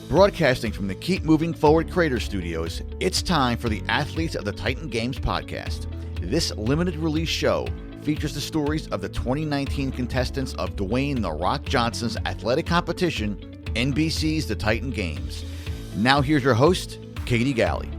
Broadcasting from the Keep Moving Forward Creator Studios, it's time for the Athletes of the Titan Games podcast. This limited release show features the stories of the 2019 contestants of Dwayne "The Rock" Johnson's athletic competition, NBC's The Titan Games. Now here's your host, Katie Galley.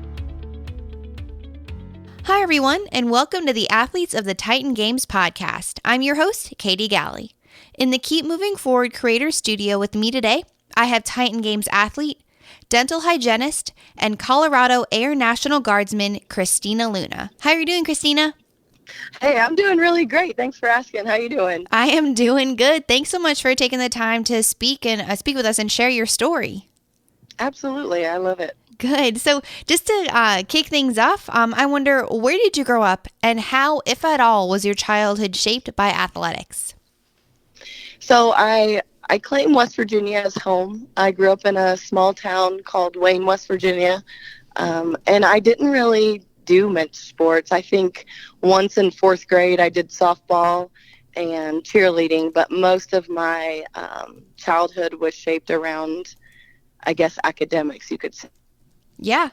Hi, everyone, and welcome to the Athletes of the Titan Games podcast. I'm your host, Katie Galley. In the Keep Moving Forward Creator Studio with me today, I have Titan Games athlete, dental hygienist, and Colorado Air National Guardsman, Christina Luna. How are you doing, Christina? Hey, I'm doing really great. Thanks for asking. How you doing? I am doing good. Thanks so much for taking the time to speak with us and share your story. Absolutely. I love it. Good. So just to kick things off, I wonder, where did you grow up and how, if at all, was your childhood shaped by athletics? So I claim West Virginia as home. I grew up in a small town called Wayne, West Virginia, and I didn't really do much sports. I think once in fourth grade I did softball and cheerleading, but most of my childhood was shaped around, I guess, academics, you could say. Yeah,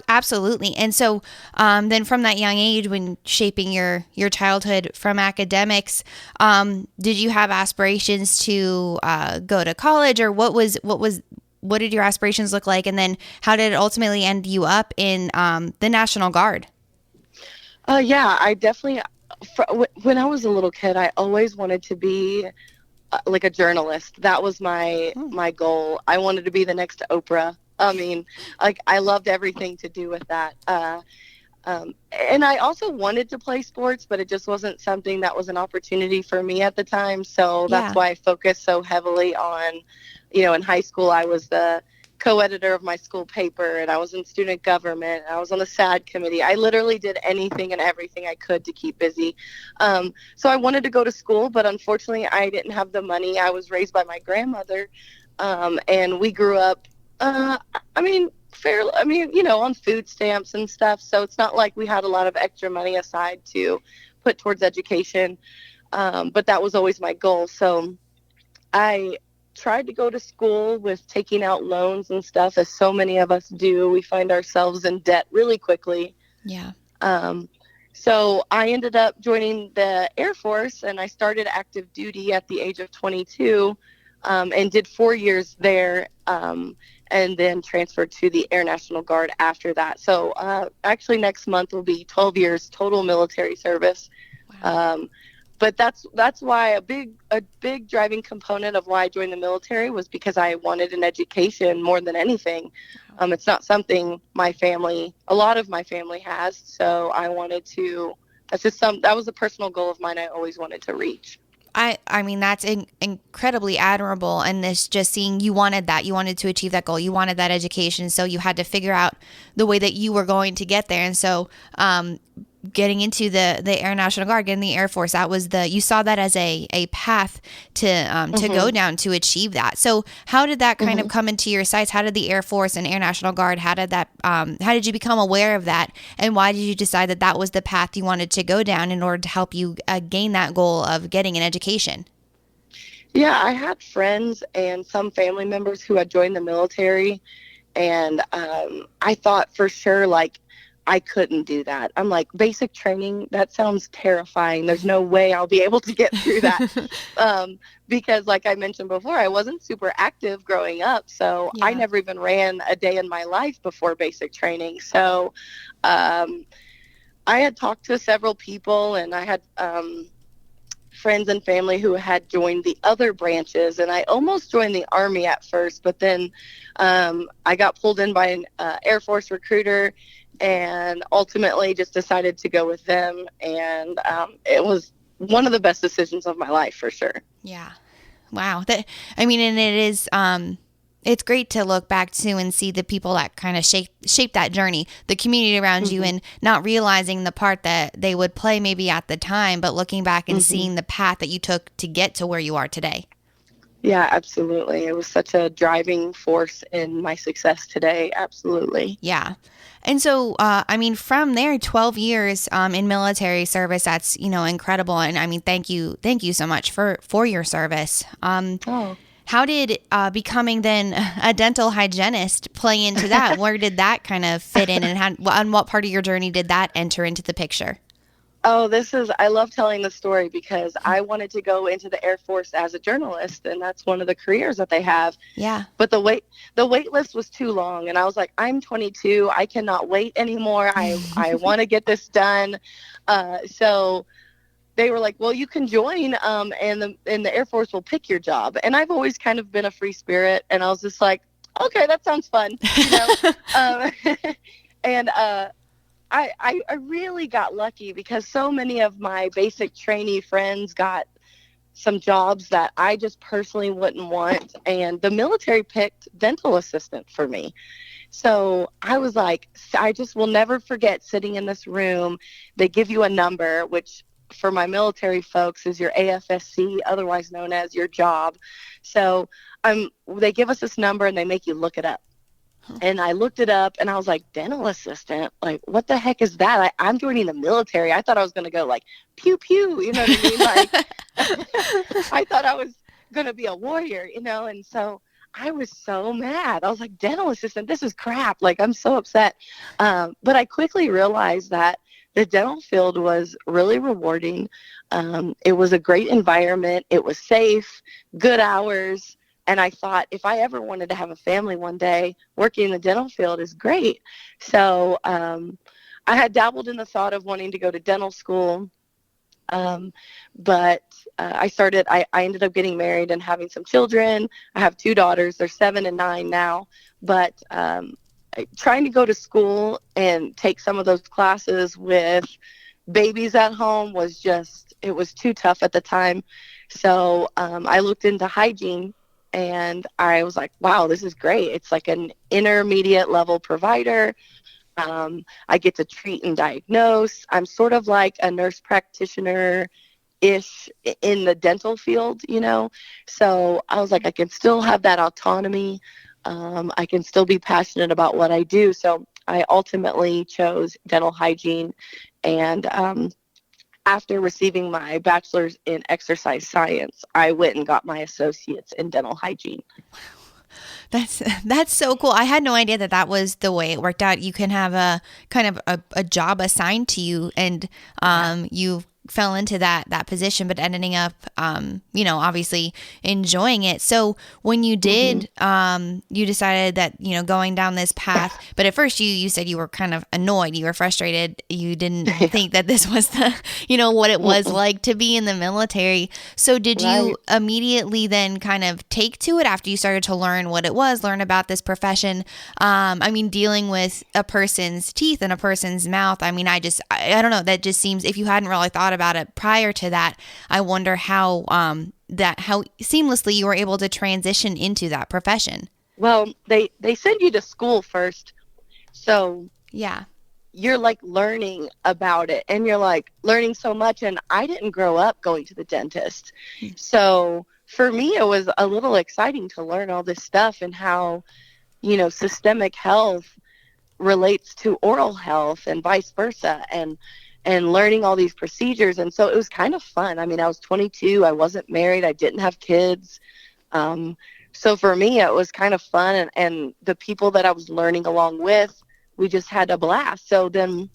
absolutely. And so then from that young age, when shaping your childhood from academics, did you have aspirations to go to college, or what did your aspirations look like? And then how did it ultimately end you up in the National Guard? Yeah, I definitely, when I was a little kid, I always wanted to be like a journalist. That was my goal. I wanted to be the next Oprah. I mean, like, I loved everything to do with that. And I also wanted to play sports, but it just wasn't something that was an opportunity for me at the time. So that's why I focused so heavily on, in high school, I was the co-editor of my school paper, and I was in student government. I was on the SAD committee. I literally did anything and everything I could to keep busy. So I wanted to go to school, but unfortunately I didn't have the money. I was raised by my grandmother, and we grew up on food stamps and stuff. So it's not like we had a lot of extra money aside to put towards education. But that was always my goal. So I tried to go to school with taking out loans and stuff, as so many of us do. We find ourselves in debt really quickly. Yeah. So I ended up joining the Air Force, and I started active duty at the age of 22, and did 4 years there. And then transferred to the Air National Guard after that. So actually next month will be 12 years total military service. Wow. But that's why a big driving component of why I joined the military was because I wanted an education more than anything. Wow. It's not something a lot of my family has. So I wanted to, that was a personal goal of mine I always wanted to reach. I mean, that's incredibly admirable. And this just seeing you wanted to achieve that goal. You wanted that education. So you had to figure out the way that you were going to get there. And so, getting into the Air National Guard, getting the Air Force, you saw that as a path to go down to achieve that. So how did that kind of come into your sights? How did the Air Force and Air National Guard, how did you become aware of that? And why did you decide that that was the path you wanted to go down in order to help you gain that goal of getting an education? Yeah, I had friends and some family members who had joined the military, and I thought for sure, like, I couldn't do that. I'm like, basic training, that sounds terrifying. There's no way I'll be able to get through that. Because like I mentioned before, I wasn't super active growing up. So I never even ran a day in my life before basic training. So I had talked to several people, and I had friends and family who had joined the other branches, and I almost joined the Army at first, but then I got pulled in by an Air Force recruiter, and ultimately just decided to go with them. And it was one of the best decisions of my life, for sure. Yeah. Wow. And it is, it's great to look back to and see the people that kind of shape that journey, the community around you, and not realizing the part that they would play maybe at the time, but looking back and seeing the path that you took to get to where you are today. Yeah, absolutely. It was such a driving force in my success today. Absolutely. Yeah. And so, from there, 12 years in military service, that's, incredible. And thank you so much for your service. how did becoming then a dental hygienist play into that? Where did that kind of fit in, and on what part of your journey did that enter into the picture? Oh, I love telling the story because I wanted to go into the Air Force as a journalist, and that's one of the careers that they have. Yeah. But the wait list was too long, and I was like, I'm 22. I cannot wait anymore. I want to get this done. So they were like, well, you can join, and the Air Force will pick your job. And I've always kind of been a free spirit, and I was just like, okay, that sounds fun, you know. And I really got lucky because so many of my basic trainee friends got some jobs that I just personally wouldn't want. And the military picked dental assistant for me. So I was like, I just will never forget sitting in this room. They give you a number, which for my military folks is your AFSC, otherwise known as your job. So they give us this number and they make you look it up. And I looked it up and I was like, dental assistant? Like, what the heck is that? I'm joining the military. I thought I was going to go like, pew, pew. You know what I mean? Like, I thought I was going to be a warrior, you know? And so I was so mad. I was like, dental assistant, this is crap. Like, I'm so upset. But I quickly realized that the dental field was really rewarding. It was a great environment. It was safe, good hours. And I thought, if I ever wanted to have a family one day, working in the dental field is great. So I had dabbled in the thought of wanting to go to dental school. But I ended up getting married and having some children. I have 2 daughters. They're 7 and 9 now. But trying to go to school and take some of those classes with babies at home it was too tough at the time. So I looked into hygiene. And I was like, wow, this is great. It's like an intermediate level provider. I get to treat and diagnose. I'm sort of like a nurse practitioner-ish in the dental field, you know. So I was like, I can still have that autonomy. I can still be passionate about what I do. So I ultimately chose dental hygiene. And after receiving my bachelor's in exercise science, I went and got my associate's in dental hygiene. That's so cool. I had no idea that was the way it worked out. You can have a kind of a job assigned to you, and you fell into that position, but ending up, obviously enjoying it. So when you did, you decided that, going down this path, but at first you said you were kind of annoyed, you were frustrated. You didn't think that this was the, what it was like to be in the military. So did you immediately then kind of take to it after you started to learn what it was, learn about this profession? Dealing with a person's teeth and a person's mouth. I don't know. That just seems, if you hadn't really thought about it prior to that, I wonder how seamlessly you were able to transition into that profession. Well, they send you to school first. So yeah, you're like learning about it, and you're like learning so much. And I didn't grow up going to the dentist. So for me, it was a little exciting to learn all this stuff and how, systemic health relates to oral health and vice versa, and learning all these procedures. And so it was kind of fun. I was 22. I wasn't married. I didn't have kids. So for me, it was kind of fun. And the people that I was learning along with, we just had a blast. So then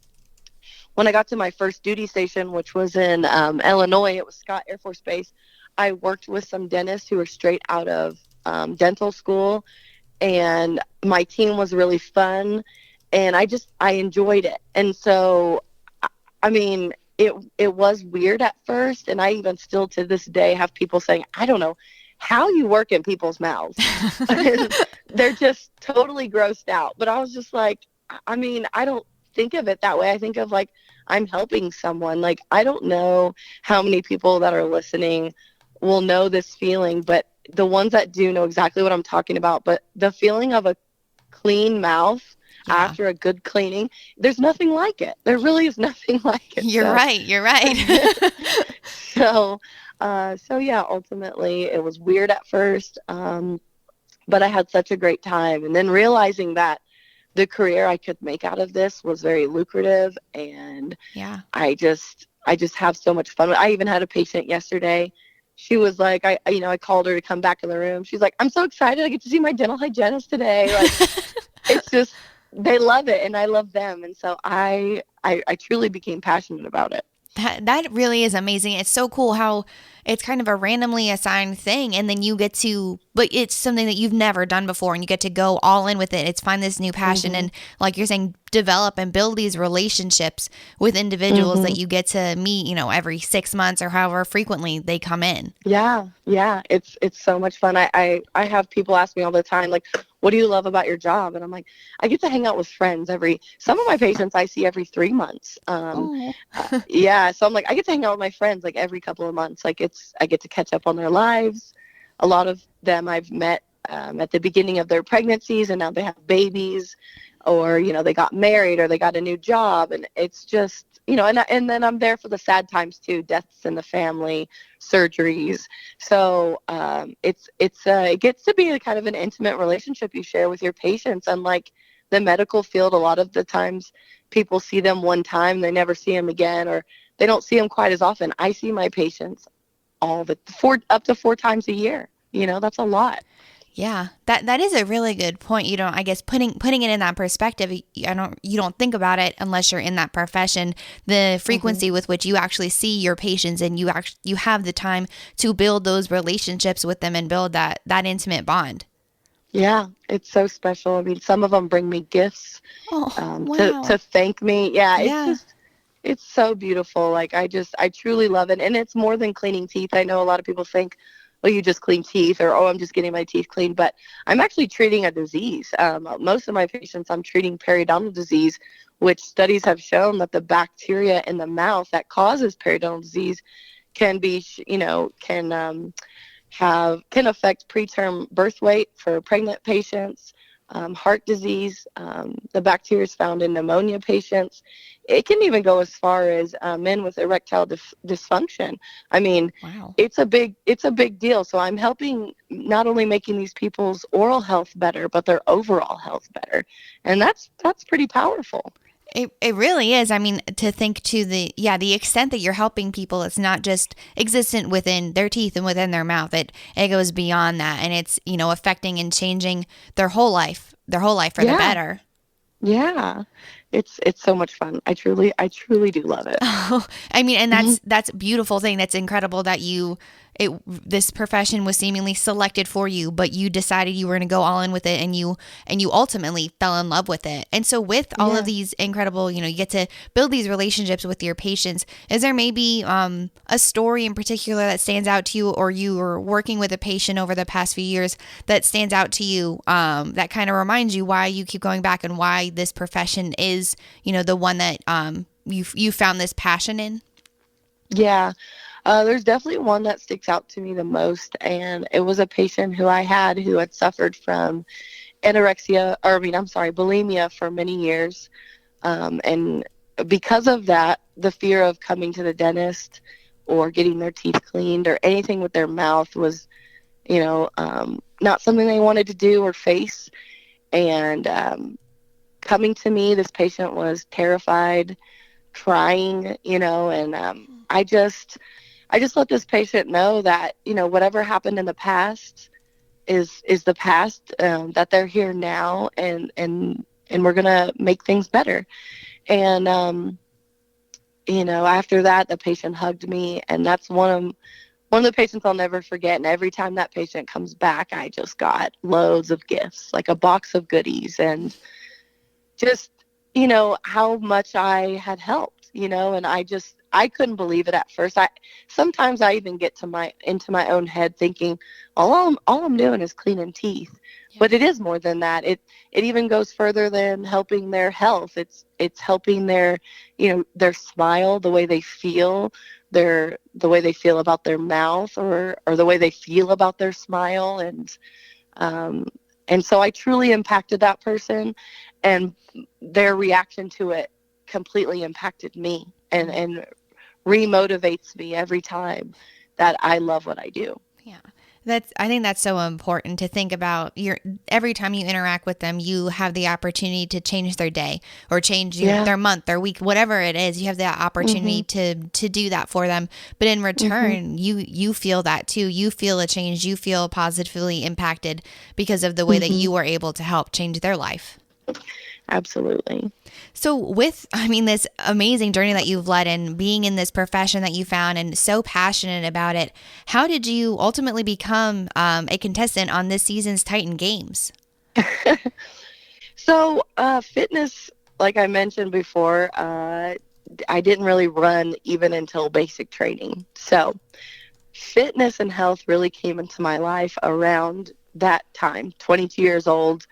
when I got to my first duty station, which was in Illinois, it was Scott Air Force Base, I worked with some dentists who were straight out of dental school. And my team was really fun. And I enjoyed it. And so it was weird at first, and I even still to this day have people saying, I don't know how you work in people's mouths. They're just totally grossed out. But I was just like, I don't think of it that way. I think of like, I'm helping someone. Like, I don't know how many people that are listening will know this feeling, but the ones that do know exactly what I'm talking about. But the feeling of a clean mouth after a good cleaning, there's nothing like it. There really is nothing like it. You're right. So yeah, ultimately it was weird at first, but I had such a great time. And then realizing that the career I could make out of this was very lucrative, and I just have so much fun. I even had a patient yesterday she was like, I called her to come back in the room. She's like, I'm so excited. I get to see my dental hygienist today. Like, it's just, they love it and I love them. And so I truly became passionate about it. That really is amazing. It's so cool how it's kind of a randomly assigned thing, and then you get to, but it's something that you've never done before, and you get to go all in with it. It's find this new passion, and like you're saying, develop and build these relationships with individuals that you get to meet, every 6 months or however frequently they come in. Yeah, yeah, it's so much fun. I have people ask me all the time, like, what do you love about your job? And I'm like, I get to hang out with friends some of my patients I see every 3 months. Yeah, so I'm like, I get to hang out with my friends like every couple of months. Like I get to catch up on their lives. A lot of them I've met at the beginning of their pregnancies, and now they have babies, or they got married, or they got a new job, and it's just and then I'm there for the sad times too, deaths in the family, surgeries. So it gets to be a kind of an intimate relationship you share with your patients. Unlike the medical field, a lot of the times people see them one time, they never see them again, or they don't see them quite as often. I see my patients up to 4 times a year. That's a lot. Yeah, that is a really good point. I guess putting it in that perspective, you don't think about it unless you're in that profession. The frequency with which you actually see your patients, and you have the time to build those relationships with them and build that intimate bond. Yeah, it's so special. I mean, some of them bring me gifts Wow. to thank me. Yeah. It's so beautiful. Like, I truly love it. And it's more than cleaning teeth. I know a lot of people think, oh, you just clean teeth, or, oh, I'm just getting my teeth cleaned. But I'm actually treating a disease. Most of my patients, I'm treating periodontal disease, which studies have shown that the bacteria in the mouth that causes periodontal disease can affect preterm birth weight for pregnant patients, heart disease. The bacteria is found in pneumonia patients. It can even go as far as men with erectile dysfunction. I mean, Wow. it's a big deal. So I'm helping, not only making these people's oral health better, but their overall health better, and that's pretty powerful. It really is. I mean, to think to the extent that you're helping people, it's not just existent within their teeth and within their mouth. It goes beyond that, and it's, affecting and changing their whole life for the better. Yeah. It's so much fun. I truly do love it. I mean, and that's a beautiful thing. That's incredible that this profession was seemingly selected for you, but you decided you were going to go all in with it, and you ultimately fell in love with it. And so with all of these incredible, you get to build these relationships with your patients. Is there maybe a story in particular that stands out to you, or you were working with a patient over the past few years that stands out to you, that kind of reminds you why you keep going back and why this profession is, the one that you found this passion in? Yeah. There's definitely one that sticks out to me the most, and it was a patient who had suffered from bulimia for many years. And because of that, the fear of coming to the dentist or getting their teeth cleaned or anything with their mouth was, not something they wanted to do or face. And coming to me, this patient was terrified, crying, and I just let this patient know that, whatever happened in the past is the past, that they're here now, and we're going to make things better. And, after that, the patient hugged me, and that's one of the patients I'll never forget. And every time that patient comes back, I just got loads of gifts, like a box of goodies, and just, how much I had helped, and I couldn't believe it at first. Sometimes I even get into my own head thinking, all I'm doing is cleaning teeth. Yeah. But it is more than that. It even goes further than helping their health. It's helping their smile, the way they feel, the way they feel about their mouth, or the way they feel about their smile. And so I truly impacted that person, and their reaction to it completely impacted me, and remotivates me every time that I love what I do. Yeah. I think that's so important to think about. Every time you interact with them, you have the opportunity to change their day or change their month, their week, whatever it is. You have the opportunity to do that for them. But in return, you feel that too. You feel a change. You feel positively impacted because of the way that you were able to help change their life. Absolutely. So this amazing journey that you've led and being in this profession that you found and so passionate about it, how did you ultimately become a contestant on this season's Titan Games? So fitness, like I mentioned before, I didn't really run even until basic training. So fitness and health really came into my life around that time, 22 years old.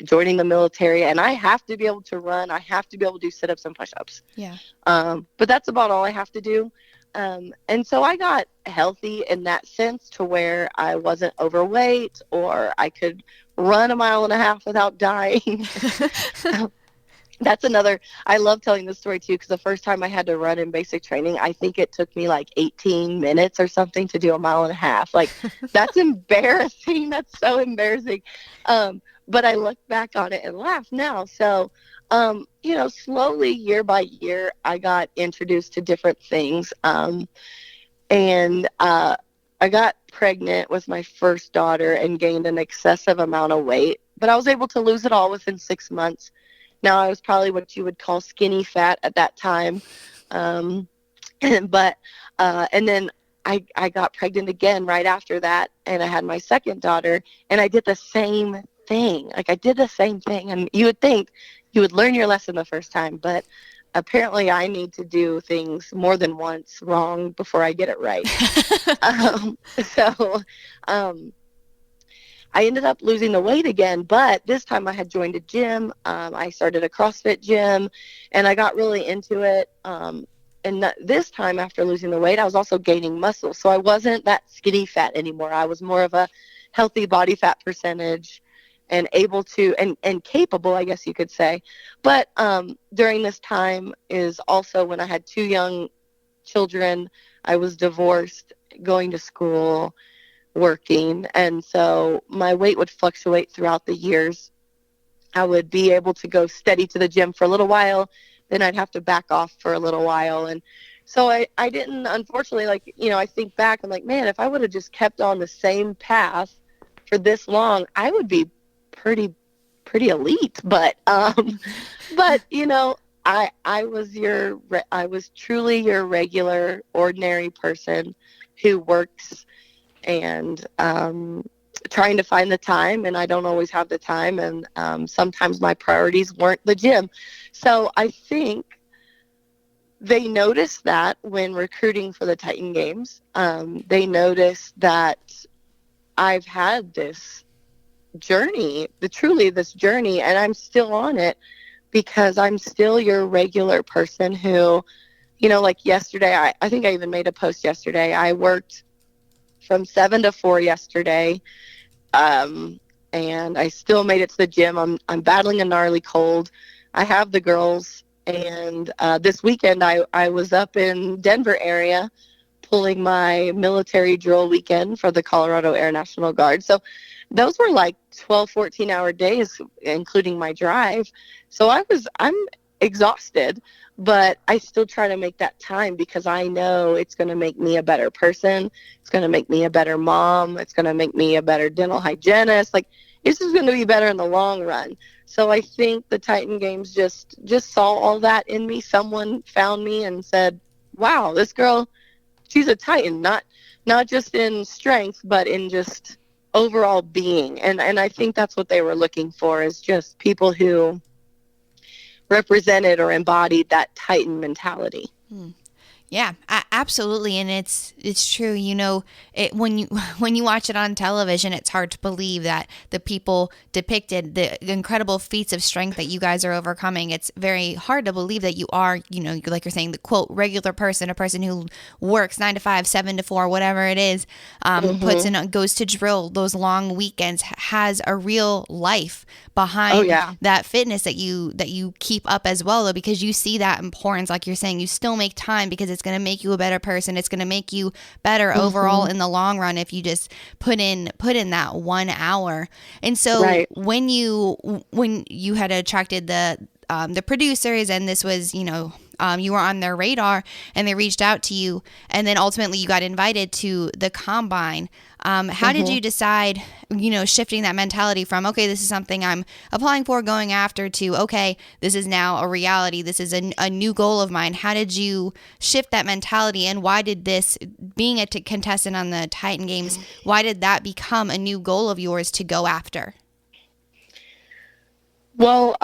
Joining the military, and I have to be able to run. I have to be able to do sit-ups and push-ups. Yeah. But that's about all I have to do. And so I got healthy in that sense to where I wasn't overweight or I could run 1.5 miles without dying. That's I love telling this story too, because the first time I had to run in basic training, I think it took me like 18 minutes or something to do 1.5 miles. Like, that's embarrassing. That's so embarrassing. But I look back on it and laugh now. So, slowly year by year, I got introduced to different things. And I got pregnant with my first daughter and gained an excessive amount of weight, but I was able to lose it all within 6 months. Now, I was probably what you would call skinny fat at that time. And then I got pregnant again right after that, and I had my second daughter, and I did the same thing. And you would think you would learn your lesson the first time, but apparently I need to do things more than once wrong before I get it right. I ended up losing the weight again, but this time I had joined a gym. I started a CrossFit gym, and I got really into it. This time, after losing the weight, I was also gaining muscle. So I wasn't that skinny fat anymore. I was more of a healthy body fat percentage and able to, and capable, I guess you could say. But during this time is also when I had 2 young children. I was divorced, going to school, working, and so my weight would fluctuate throughout the years. I would be able to go steady to the gym for a little while, then I'd have to back off for a little while. And so I didn't, unfortunately, I think back, I'm like, man, if I would have just kept on the same path for this long, I would be pretty elite. But I was truly your regular, ordinary person who works and trying to find the time, and I don't always have the time, and sometimes my priorities weren't the gym. So I think they noticed that when recruiting for the Titan Games. They noticed that I've had this journey, this journey, and I'm still on it because I'm still your regular person who, like yesterday, I think I even made a post yesterday. I worked from 7 to 4 yesterday, and I still made it to the gym. I'm battling a gnarly cold. I have the girls, and this weekend I was up in Denver area pulling my military drill weekend for the Colorado Air National Guard. So those were like 12, 14-hour days, including my drive. So I'm exhausted, but I still try to make that time because I know it's going to make me a better person. It's going to make me a better mom. It's going to make me a better dental hygienist. Like, this is going to be better in the long run. So I think the Titan Games just saw all that in me. Someone found me and said, wow, this girl, she's a Titan, not just in strength, but in just overall being. And I think that's what they were looking for, is just people who represented or embodied that Titan mentality. Yeah, absolutely. And it's true. When you watch it on television, it's hard to believe that the people depicted, the incredible feats of strength that you guys are overcoming. It's very hard to believe that you are, like you're saying, the quote, regular person, a person who works 9 to 5, 7 to 4, whatever it is, goes to drill those long weekends, has a real life behind that fitness that you keep up as well, though, because you see that importance. Like you're saying, you still make time because It's going to make you a better person. It's going to make you better overall in the long run if you just put in that 1 hour. And so Right. when you had attracted the producers, and this was, you were on their radar and they reached out to you, and then ultimately you got invited to the combine. How did you decide, shifting that mentality from, okay, this is something I'm applying for, going after, to, okay, this is now a reality. This is a new goal of mine. How did you shift that mentality, and why did this, being a contestant on the Titan Games, why did that become a new goal of yours to go after? Well,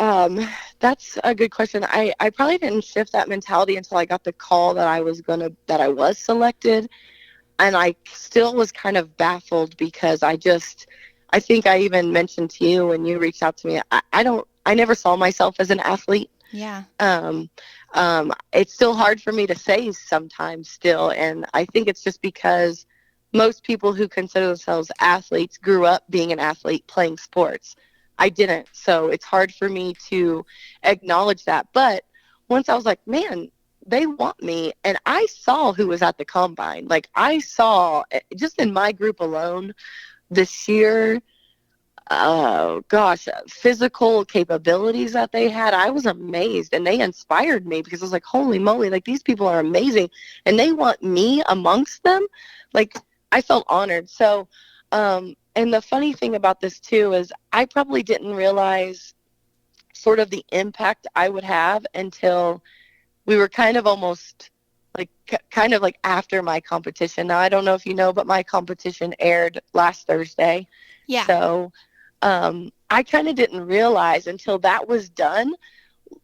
that's a good question. I probably didn't shift that mentality until I got the call that I was selected. And I still was kind of baffled because I think I even mentioned to you when you reached out to me, I never saw myself as an athlete. Yeah. It's still hard for me to say sometimes still. And I think it's just because most people who consider themselves athletes grew up being an athlete playing sports. I didn't. So it's hard for me to acknowledge that. But once I was like, man, they want me. And I saw who was at the combine. Like, I saw just in my group alone, the sheer, physical capabilities that they had. I was amazed, and they inspired me because I was like, holy moly, like, these people are amazing and they want me amongst them. Like, I felt honored. So, and the funny thing about this too is I probably didn't realize sort of the impact I would have until we were kind of almost like after my competition. Now, I don't know if you know, but my competition aired last Thursday. Yeah. So I kind of didn't realize until that was done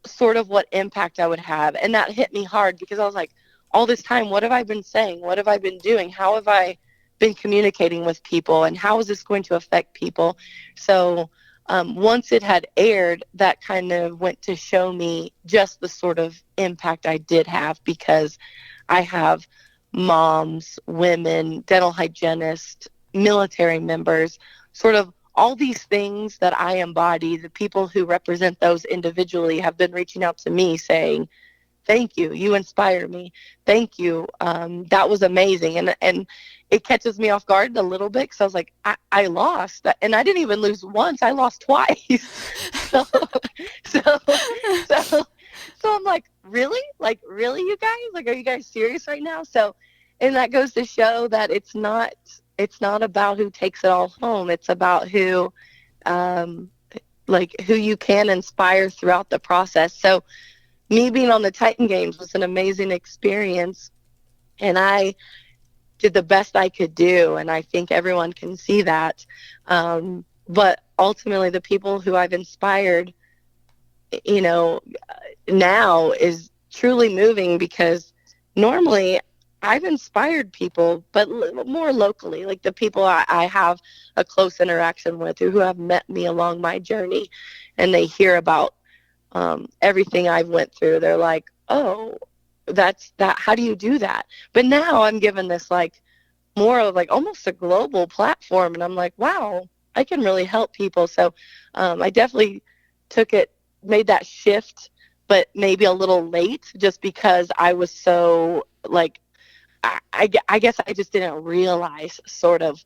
sort of what impact I would have. And that hit me hard because I was like, all this time, what have I been saying? What have I been doing? How have I been communicating with people, and how is this going to affect people? So once it had aired, that kind of went to show me just the sort of impact I did have, because I have moms, women, dental hygienists, military members, sort of all these things that I embody. The people who represent those individually have been reaching out to me saying, thank you, you inspire me, thank you, that was amazing. And it catches me off guard a little bit because I was like, I lost, and I didn't even lose once, I lost twice. so I'm like, really, you guys, like, are you guys serious right now? So, and that goes to show that it's not about who takes it all home. It's about who you can inspire throughout the process. So me being on the Titan Games was an amazing experience, and I did the best I could do, and I think everyone can see that. But ultimately, the people who I've inspired, now is truly moving, because normally I've inspired people, but more locally, like the people I have a close interaction with, who have met me along my journey, and they hear about everything I've went through. They're like, oh, that's that. How do you do that? But now I'm given this like more of like almost a global platform, and I'm like, wow, I can really help people. So I definitely made that shift, but maybe a little late, just because I was so like, I guess I just didn't realize sort of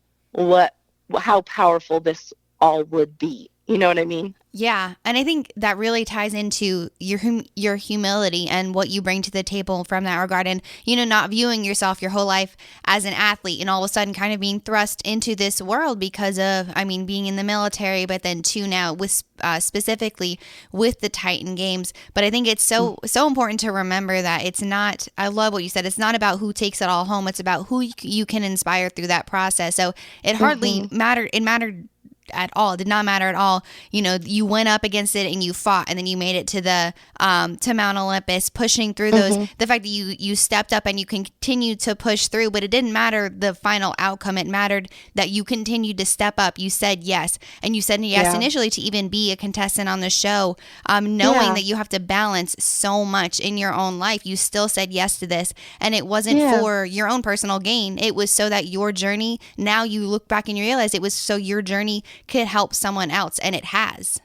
how powerful this all would be. You know what I mean? Yeah. And I think that really ties into your humility and what you bring to the table from that regard. And, not viewing yourself your whole life as an athlete, and all of a sudden kind of being thrust into this world because of, being in the military, but then too now with specifically with the Titan Games. But I think it's so important to remember that it's not, I love what you said, it's not about who takes it all home. It's about who you can inspire through that process. So it hardly mattered. It mattered at all. It did not matter at all. You went up against it and you fought, and then you made it to the to Mount Olympus, pushing through those. The fact that you stepped up and you continued to push through, but it didn't matter the final outcome. It mattered that you continued to step up. You said yes, and you said yes initially to even be a contestant on the show, knowing that you have to balance so much in your own life. You still said yes to this, and it wasn't for your own personal gain. It was so that your journey, now you look back and you realize it was so your journey could help someone else, and it has.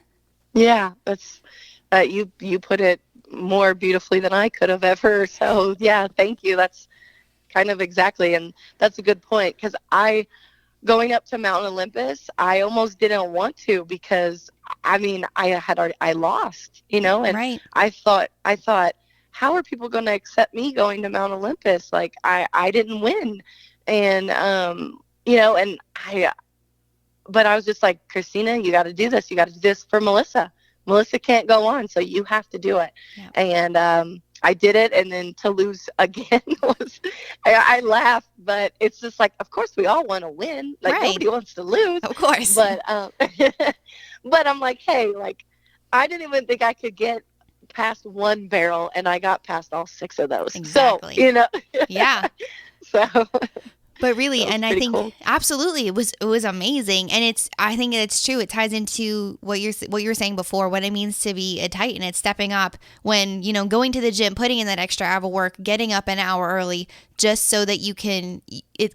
Yeah, that's you put it more beautifully than I could have ever. So yeah, thank you. That's kind of exactly. And that's a good point, because going up to Mount Olympus, I almost didn't want to, because I mean, I lost, and Right. I thought, how are people going to accept me going to Mount Olympus? Like I didn't win. And, and but I was just like, Christina, you got to do this. You got to do this for Melissa. Melissa can't go on, so you have to do it. Yeah. And I did it, and then to lose again was, I laughed, but it's just like, of course we all want to win. Like Right. nobody wants to lose. Of course. But but I'm like, hey, like I didn't even think I could get past one barrel, and I got past all 6 of those. Exactly. So Yeah. so. But really, and I think cool. absolutely it was amazing, and I think it's true. It ties into what you were saying before, what it means to be a Titan. It's stepping up when, going to the gym, putting in that extra hour of work, getting up an hour early, just so that you can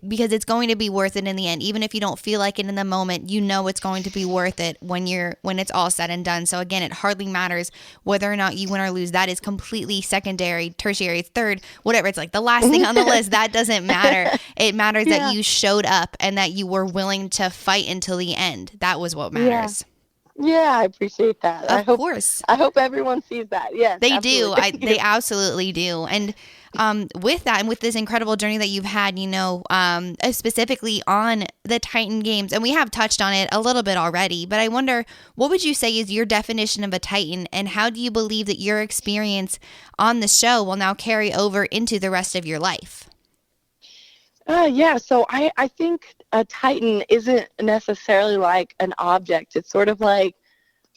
because it's going to be worth it in the end. Even if you don't feel like it in the moment, it's going to be worth it when it's all said and done. So again, it hardly matters whether or not you win or lose. That is completely secondary, tertiary, third, whatever. It's like the last thing on the list. That doesn't matter. It matters that you showed up and that you were willing to fight until the end. That was what matters. Yeah, I appreciate that. Of course. I hope everyone sees that. Yes, they absolutely. do. They absolutely do. And with that, and with this incredible journey that you've had, specifically on the Titan Games, and we have touched on it a little bit already, but I wonder, what would you say is your definition of a Titan, and how do you believe that your experience on the show will now carry over into the rest of your life? Yeah, so I think a Titan isn't necessarily like an object. It's sort of like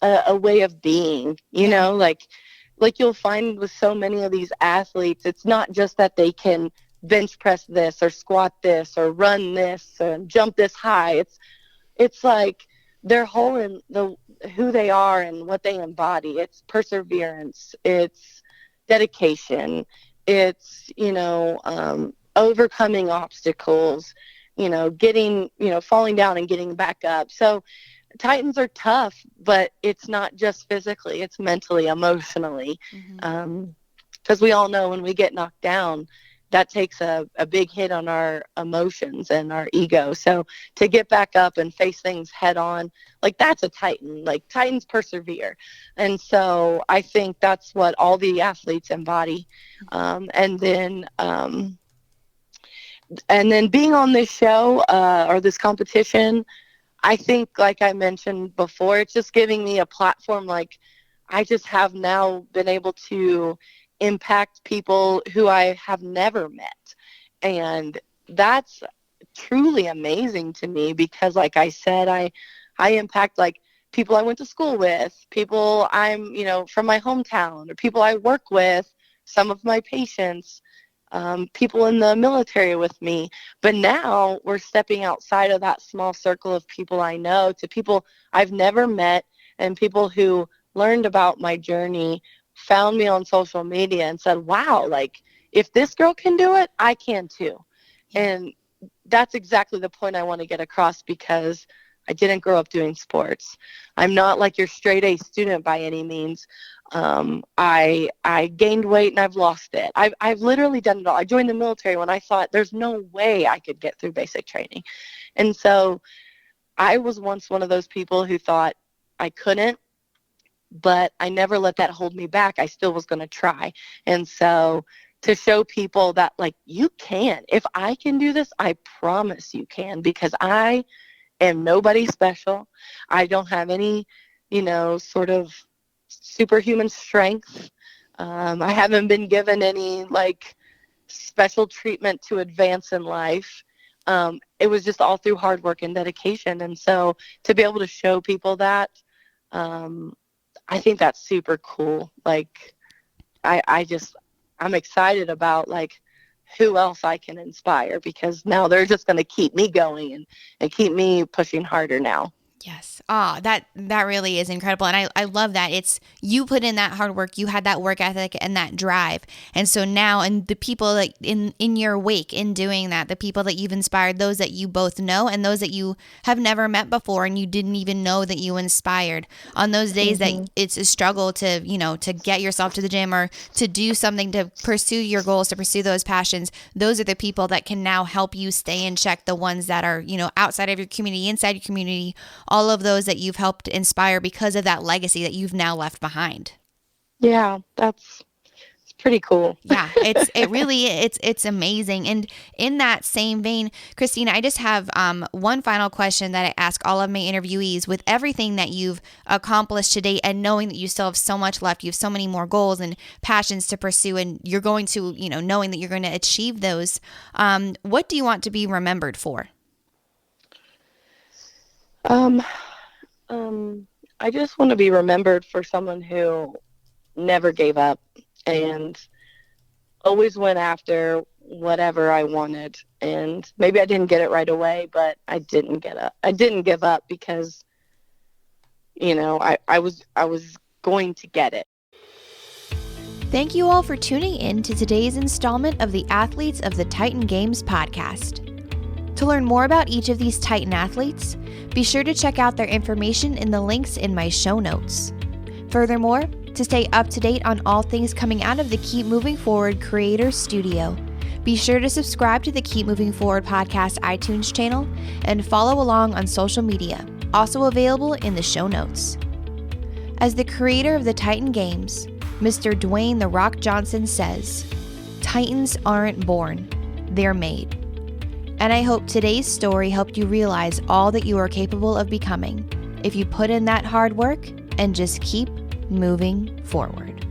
a way of being, like you'll find with so many of these athletes, it's not just that they can bench press this or squat this or run this and jump this high. It's like their whole in who they are and what they embody. It's perseverance. It's dedication. It's, overcoming obstacles, getting, falling down and getting back up. So Titans are tough, but it's not just physically, it's mentally, emotionally. Because we all know when we get knocked down, that takes a big hit on our emotions and our ego. So to get back up and face things head on, like that's a Titan. Like Titans persevere. And so I think that's what all the athletes embody. And then being on this show or this competition, I think, like I mentioned before, it's just giving me a platform. Like I just have now been able to impact people who I have never met. And that's truly amazing to me because, like I said, I impact like people I went to school with, people I'm, from my hometown, or people I work with, some of my patients, people in the military with me. But now we're stepping outside of that small circle of people I know to people I've never met, and people who learned about my journey, found me on social media and said, wow, like if this girl can do it, I can too. And that's exactly the point I want to get across, because I didn't grow up doing sports. I'm not like your straight A student by any means. I gained weight and I've lost it. I've literally done it all. I joined the military when I thought there's no way I could get through basic training. And so I was once one of those people who thought I couldn't, but I never let that hold me back. I still was going to try. And so to show people that, like, you can. If I can do this, I promise you can, because I am nobody special. I don't have any, sort of superhuman strength. I haven't been given any, like, special treatment to advance in life. It was just all through hard work and dedication. And so to be able to show people that, I think that's super cool. Like, I'm excited about, like, who else I can inspire, because now they're just going to keep me going and keep me pushing harder now. Yes. Oh, that really is incredible. And I love that. It's you put in that hard work, you had that work ethic and that drive. And so now, and the people that in your wake in doing that, the people that you've inspired, those that you both know and those that you have never met before and you didn't even know that you inspired on those days that it's a struggle to, to get yourself to the gym or to do something to pursue your goals, to pursue those passions. Those are the people that can now help you stay in check, the ones that are, outside of your community, inside your community, all of those that you've helped inspire because of that legacy that you've now left behind. Yeah, it's pretty cool. Yeah, it's amazing. And in that same vein, Christina, I just have one final question that I ask all of my interviewees. With everything that you've accomplished to date and knowing that you still have so much left, you have so many more goals and passions to pursue, and you're going to, knowing that you're going to achieve those, what do you want to be remembered for? I just want to be remembered for someone who never gave up and always went after whatever I wanted. And maybe I didn't get it right away, but I didn't give up because, I was going to get it. Thank you all for tuning in to today's installment of the Athletes of the Titan Games podcast. To learn more about each of these Titan athletes, be sure to check out their information in the links in my show notes. Furthermore, to stay up to date on all things coming out of the Keep Moving Forward Creators Studio, be sure to subscribe to the Keep Moving Forward podcast iTunes channel and follow along on social media, also available in the show notes. As the creator of the Titan Games, Mr. Dwayne "The Rock" Johnson says, "Titans aren't born, they're made." And I hope today's story helped you realize all that you are capable of becoming if you put in that hard work and just keep moving forward.